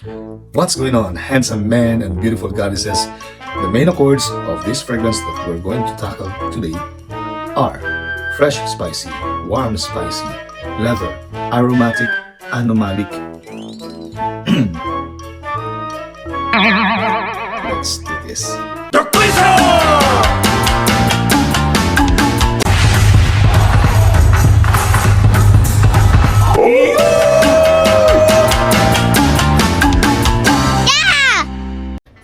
What's going on, handsome men and beautiful goddesses? The main accords of this fragrance that we're going to tackle today are fresh spicy, warm spicy, leather, aromatic, anomalic. Let's do this.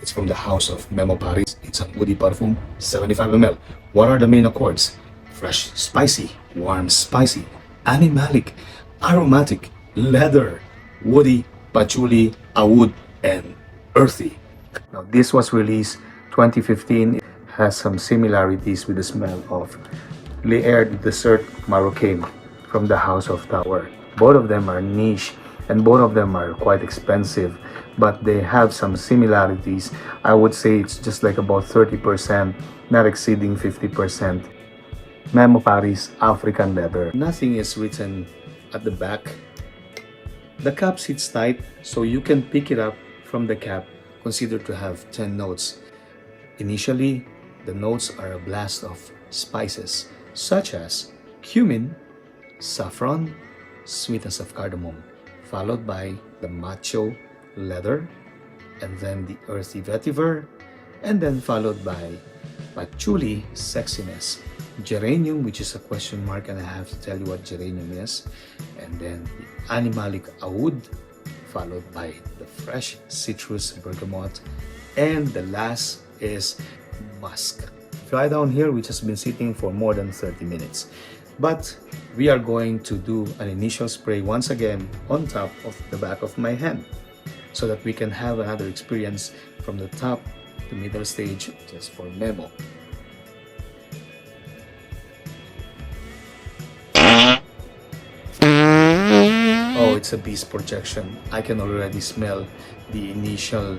It's from the house of MEMO Paris. It's a woody perfume, 75 ml. What are the main accords? Fresh, spicy, warm, spicy, animalic, aromatic, leather, woody, patchouli, oud, and earthy. Now, this was released 2015. It has some similarities with the smell of Les Airs du Dessert Marocain from the House of Tower. Both of them are niche and both of them are quite expensive, but they have some similarities. I would say it's just like about 30%, not exceeding 50%. MEMO Paris African leather. Nothing is written at the back. The cap sits tight, so you can pick it up from the cap, considered to have 10 notes. Initially, the notes are a blast of spices such as cumin, saffron, sweetness of cardamom, followed by the macho leather, and then the earthy vetiver, and then followed by patchouli sexiness, geranium, which is a question mark and I have to tell you what geranium is, and then the animalic oud, followed by the fresh citrus bergamot, and the last is musk. Dry down here, which has been sitting for more than 30 minutes. But we are going to do an initial spray once again on top of the back of my hand so that we can have another experience from the top to middle stage just for MEMO. Oh, it's a beast projection. I can already smell the initial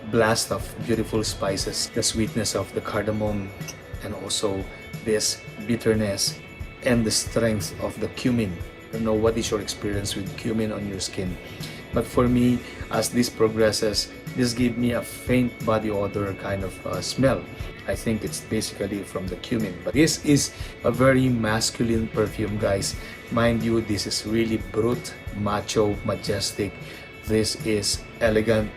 blast of beautiful spices, the sweetness of the cardamom, and also this bitterness and the strength of the cumin. I don't know what is your experience with cumin on your skin, but for me, as this progresses, this gives me a faint body odor kind of smell. I think it's basically from the cumin, but this is a very masculine perfume, guys. Mind you, this is really brute, macho, majestic. This is elegant,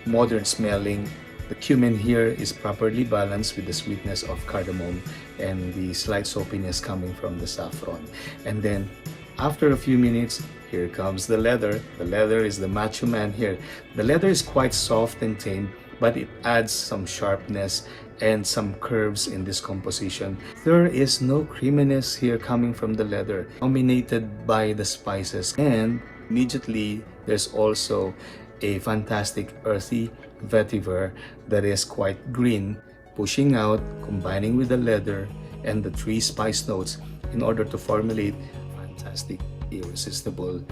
modern smelling. The cumin here is properly balanced with the sweetness of cardamom and the slight soapiness coming from the saffron. And then after a few minutes, here comes the leather. The leather is the macho man here. The leather is quite soft and tame, but it adds some sharpness and some curves in this composition. There is no creaminess here coming from the leather, dominated by the spices. And immediately, there's also a fantastic earthy vetiver that is quite green, pushing out, combining with the leather and the three spice notes in order to formulate fantastic, irresistible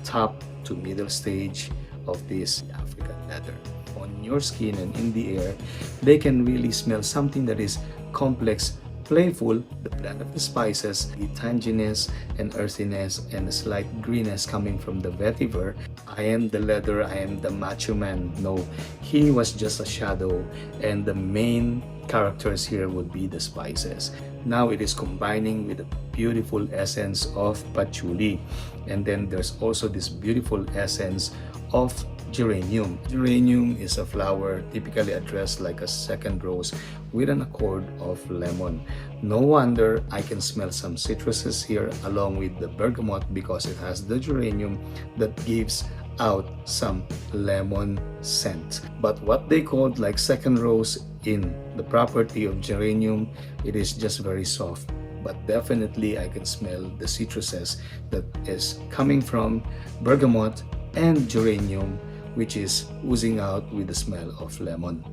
top to middle stage of this African leather. On your skin and in the air, they can really smell something that is complex, playful, the blend of the spices, the tanginess and earthiness, and the slight greenness coming from the vetiver. I am the leather, I am the macho man. No, he was just a shadow, and the main characters here would be the spices. Now it is combining with the beautiful essence of patchouli, and then there's also this beautiful essence of geranium. Geranium is a flower typically addressed like a second rose with an accord of lemon. No wonder I can smell some citruses here along with the bergamot, because it has the geranium that gives out some lemon scent. But what they called like second rose in the property of geranium, it is just very soft. But definitely I can smell the citruses that is coming from bergamot and geranium, which is oozing out with the smell of lemon.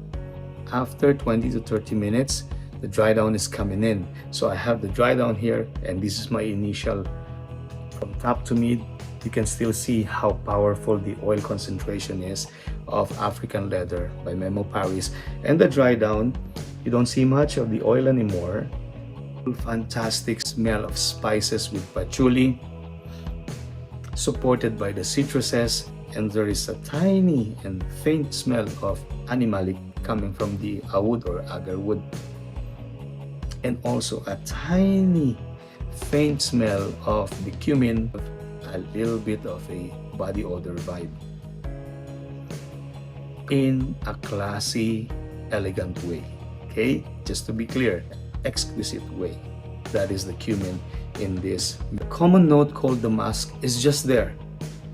After 20 to 30 minutes, the dry down is coming in. So I have the dry down here, and this is my initial from top to mid. You can still see how powerful the oil concentration is of African leather by MEMO Paris. And the dry down, you don't see much of the oil anymore. Fantastic smell of spices with patchouli, supported by the citruses and there is a tiny and faint smell of animalic coming from the wood or agar wood, and also a tiny faint smell of the cumin, a little bit of a body odor vibe in a classy, elegant way. Okay, just to be clear, exquisite way. That is the cumin in this. The common note called damask is just there.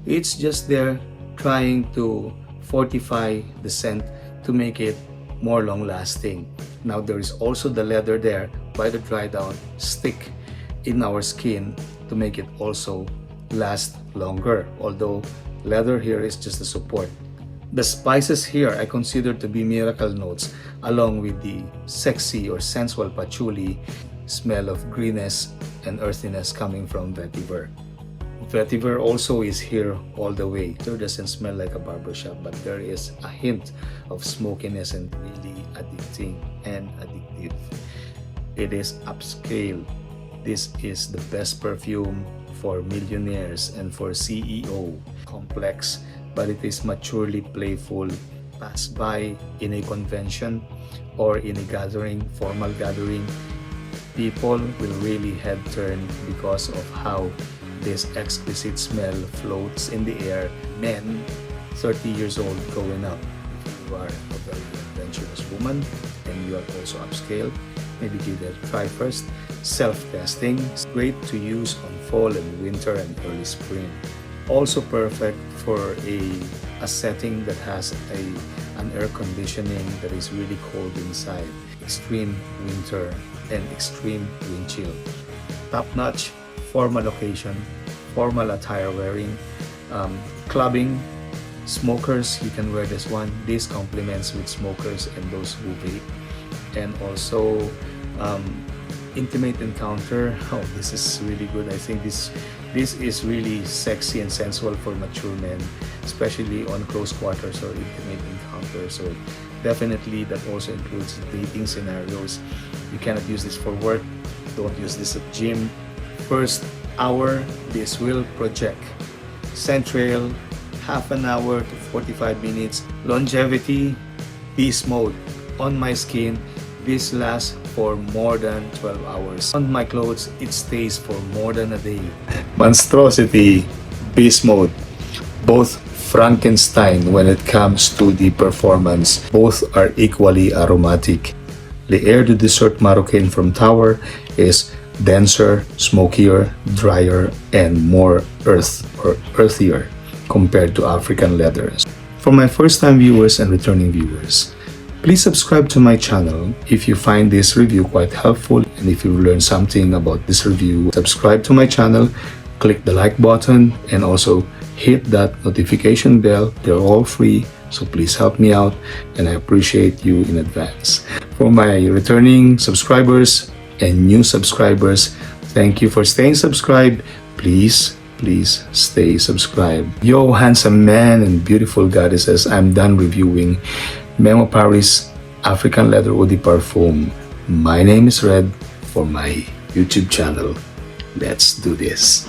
It's just there trying to fortify the scent to make it more long lasting. Now there is also the leather there by the dry down stick in our skin to make it also last longer, although leather here is just a support. The spices here I consider to be miracle notes, along with the sexy or sensual patchouli, smell of greenness and earthiness coming from vetiver. Vetiver also is here all the way. It doesn't smell like a barbershop, but there is a hint of smokiness and really addicting and addictive. It is upscale. This is the best perfume for millionaires and for CEO. Complex, but it is maturely playful. Pass by in a convention or in a gathering, formal gathering, people will really head turn because of how this exquisite smell floats in the air. Men 30 years old going up, if you are a very adventurous woman and you are also upscale, maybe give it a try first. Self-testing is great to use on fall and winter and early spring. Also perfect for a setting that has an air conditioning that is really cold inside. Extreme winter and extreme wind chill. Top-notch formal occasion, formal attire wearing, clubbing, smokers, you can wear this one. This complements with smokers and those who vape. And also intimate encounter. Oh, this is really good. I think this is really sexy and sensual for mature men, especially on close quarters or intimate encounters. So definitely that also includes dating scenarios. You cannot use this for work. Don't use this at gym. First hour, this will project. Central, half an hour to 45 minutes. Longevity, beast mode. On my skin, this lasts for more than 12 hours. On my clothes, it stays for more than a day. Monstrosity, beast mode. Both Frankenstein when it comes to the performance. Both are equally aromatic. The Air du Dessert Marocain from Tower is denser, smokier, drier, and more earthier compared to African leathers. For my first-time viewers and returning viewers, please subscribe to my channel if you find this review quite helpful, and if you learned something about this review, subscribe to my channel, click the like button, and also hit that notification bell. They're all free, so please help me out, and I appreciate you in advance. For my returning subscribers and new subscribers, thank you for staying subscribed. Please stay subscribed. Yo, handsome man and beautiful goddesses, I'm done reviewing MEMO Paris African Leather Eau de Parfum. My name is Red for my YouTube channel. Let's do this.